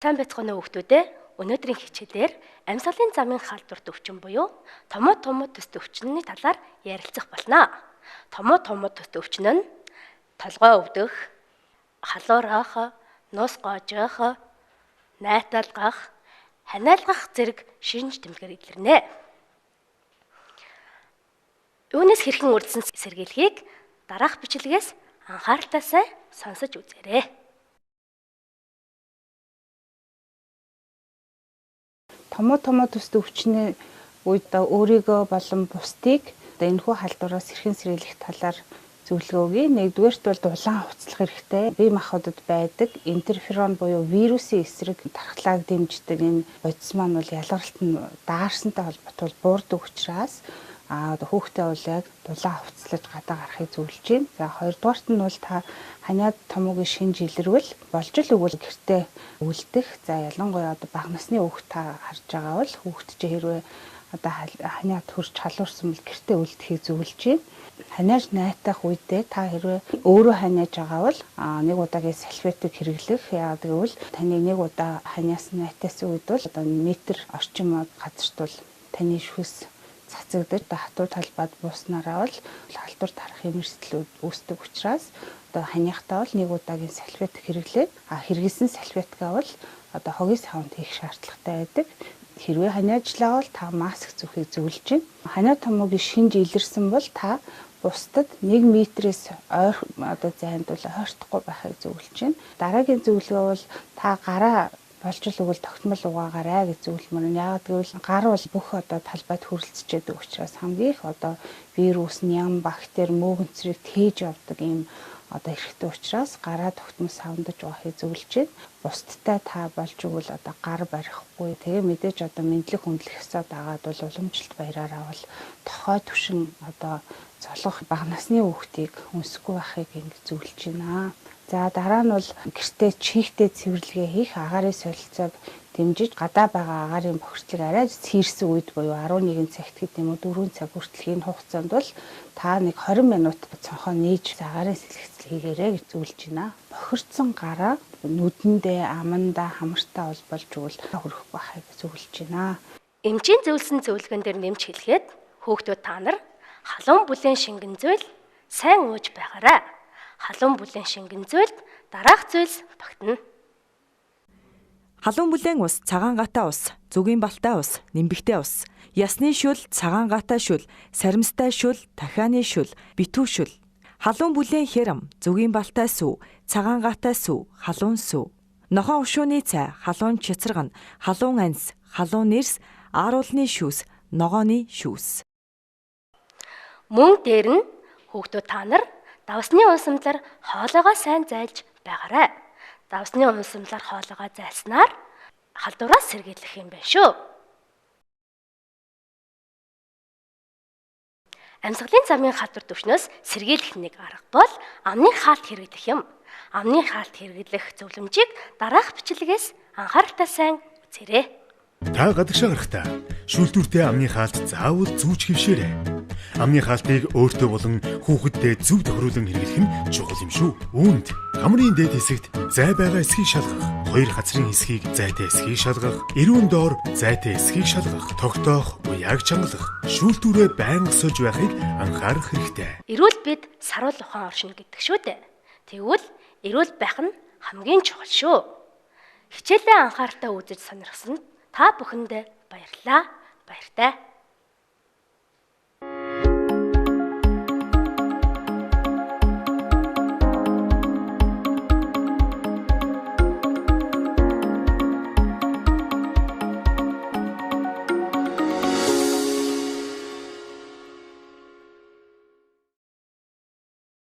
Сайн байцгаана уу хүүхдүүдээ. Өнөөдрийн хичээлээр амьсгалын замын халдварт өвчин буюу томоо төс өвчнөний талаар ярилцах болно. Томоо төс өвчин нь толгой өвдөх, халуурах, нус гоожих, найталгах, ханиалгах зэрэг шинж тэмдгээр илэрнэ. Үүнээс хэрхэн үрдсэн сэргийлхийг дараах бичлэгээс анхааралтайсаа сонсож үзээрэй. Томоо төс өвчний үед өөрийгөө болон бусдыг энэхүү халдвараас хэрхэн сэргийлэх талаар зөвлөгөө өгье. Нэгдүгээрт бол дулаан хувцлах хэрэгтэй. Бие махбодод байдаг интерферон буюу вирусын эсрэг тархлааг дэмждэг энэ бодис маань бол ялгаралт нь даарсантай холбоотой буурдаг учраас хүүхдээ бол яг дулаан хувцлаж гадаа гарахыг зөвлөж байна. За хоёрдугаарт нь бол та ханиад томоогийн шинж илэрвэл болж л өгвөл гэртээ үлдэх. За ялангуяа бага насны хүүхд та харж байгаа бол хүүхд чи хэрвээ ханиад хурж халуурсан бол гэртээ үлдэхийг зөвлөж байна. Ханиаж найтах үедээ та хэрвээ өөрөө ханиаж байгаа бол нэг удаагийн салфетыг хэрэглэх. Яагаад гэвэл таны нэг удаа ханиасан найтасан үед бол метр орчим газарт бол таны шүс цацагдаж хатуу талбайд бууснараа бол халдвар тарах эмэрсэлүүд үүсдэг учраас ханиахтаа бол нэг удаагийн салфет хэрэглээд хэрэгэлсэн салфеткаа бол хогийн савнд хийх шаардлагатай байдаг. Хэрвээ ханиажлаа бол та маск зүүхийг зөвлөж байна. Ханиа томоогийн шинж илэрсэн бол та бусдад 1 метрээс зайд бол ойртохгүй байхыг зөвлөж байна. Дараагийн зөвлөгөө бол та гараа болж л өгвөл тогтмол угаагаарай гэж зөвлөмөр. Яагаад гэвэл гар бол бүх талбайд хүрэлцчихэд учраас хамгийн их вирус, ням, бактери, мөөгөнцрийг тээж явдаг ийм эрэхтэй учраас гараа тогтмол савндаж угаахыг зөвлөж байна. Бусдтай та болж өгвөл гар барихгүй. Тэгээ мэдээж мэдлэг хүндлэх ёсоо дагаад бол уламжлалт баяраараа бол тохой түшин цолгох бага насны хүүхдийг өнсөхгүй байхыг ингэж зөвлөж байна. За дараа нь бол гэртээ чихтэй цэвэрлэгээ хийх, агаарын солилцоог дэмжиж гадаа байгаа агаарын бохирдлыг арай цээрсэн үед буюу 11 цагт гэдэг юм уу 4 цаг хүртэл энэ хугацаанд бол та нэг 20 минут цонхоо нээж агаарын сэлгэцэл хийгээрэй гэж зөвлөж байна. Бохирдсон гараа нүдэндээ, амандаа, хамартаа болж өгвөл хүрэх байхыг зөвлөж байна. Эмчийн зөвлөсөн зөвлөгөн дээр нэмж хэлэхэд хүүхдүүд та нар халуун бүлээн шингэн зүйл сайн ууж байгаарай. Халуун бүлээн шингэн зүйлд дараах зүйлс багтана. Халуун бүлээн ус, цагаан гатаа ус, зүгийн балтай ус, нимбэгтэй ус, ясны шүл, цагаан гатаа шүл, саримстай шүл, дахианы шүл, битүү шүл. Халуун бүлээн хэрэм, зүгийн балтай сүв, цагаан гатаа сүв, халуун сүв. Нохоо ушууны цай, халуун чицэргэн, халуун анс, халуун нэрс, ааруулны шүүс, ногооны шүүс. Мөн дээр нь хүүхдүүд та нар давсны унсамлаар хоолойгоо сайн зайлж байгаарай. Давсны унсамлаар хоолойгоо зайлснаар халдвараас сэргийлэх юм байна шүү. Амьсгалын замын халдвар төвчнөөс сэргийлэх нэг арга бол амны хаалт хэрэглэх юм. Амны хаалт хэрэглэх зөвлөмжийг дараах бичлэгээс анхааралтай сайн үзээрэй. Та гадагшаа гарахдаа шүүлтүүртэй амны хаалт заавал зүүж хэвшээрэй. Амны хаалтыг өөртөө болон хүүхэддээ зөв тохируулан хэрэглэх нь чухал юм шүү. Үүнд хамрын дээд хэсэгт зай байгаа эсхийг шалгах, хоёр хацрын хэсгийг зайтай эсхийг шалгах, эрүүн доор зайтай эсхийг шалгах, тогтоох, уяаг чангалах, шүүлтүүрээ байнга сольж байхыг анхаарах хэрэгтэй. Эрүүл бид саруул ухаан оршино гэдэг шүү дээ. Тэгвэл эрүүл байх нь хамгийн чухал шүү. Хичээлээ анхааралтай үзэж сонирхсанд та бүхэндээ баярлалаа. Баяртай.